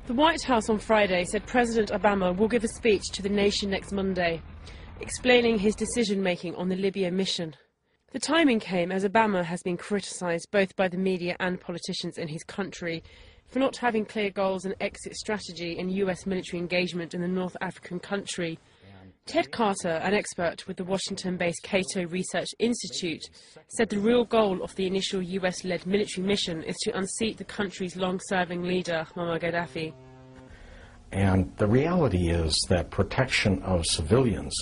The White House on Friday said President Obama will give a speech to the nation next Monday, explaining his decision-making on the Libya mission. The timing came as Obama has been criticised both by the media and politicians in his country for not having clear goals and exit strategy in US military engagement in the North African country. Ted Carter, an expert with the Washington-based Cato Research Institute, said the real goal of the initial US-led military mission is to unseat the country's long-serving leader, Moammar Kadafi. And the reality is that protection of civilians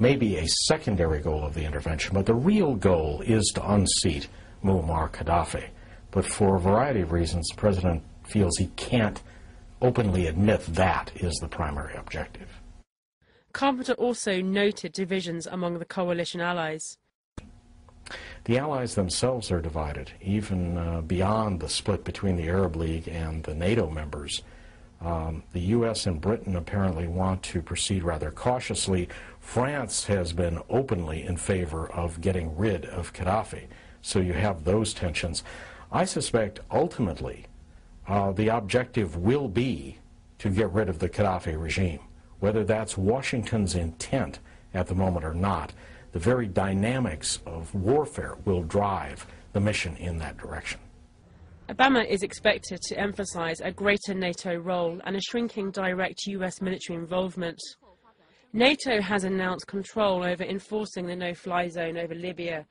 may be a secondary goal of the intervention, but the real goal is to unseat Moammar Kadafi. But for a variety of reasons, the President feels he can't openly admit that is the primary objective. Carpenter also noted divisions among the coalition allies. The allies themselves are divided, even beyond the split between the Arab League and the NATO members. The U.S. and Britain apparently want to proceed rather cautiously. France has been openly in favor of getting rid of Gaddafi, so you have those tensions. I suspect ultimately the objective will be to get rid of the Gaddafi regime. Whether that's Washington's intent at the moment or not, the very dynamics of warfare will drive the mission in that direction. Obama is expected to emphasize a greater NATO role and a shrinking direct US military involvement. NATO has announced control over enforcing the no-fly zone over Libya,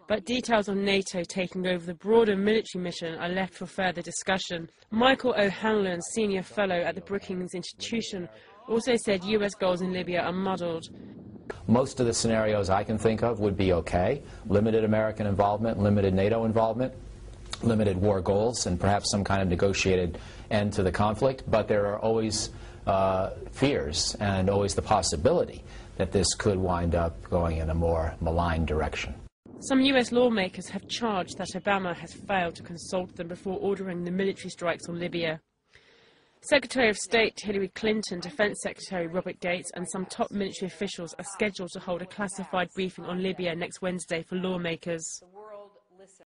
but details on NATO taking over the broader military mission are left for further discussion. Michael O'Hanlon, senior fellow at the Brookings Institution, also said US goals in Libya are muddled. Most of the scenarios I can think of would be okay. Limited American involvement, limited NATO involvement, limited war goals, and perhaps some kind of negotiated end to the conflict. But there are always fears and always the possibility that this could wind up going in a more malign direction. Some US lawmakers have charged that Obama has failed to consult them before ordering the military strikes on Libya. Secretary of State Hillary Clinton, Defense Secretary Robert Gates and some top military officials are scheduled to hold a classified briefing on Libya next Wednesday for lawmakers.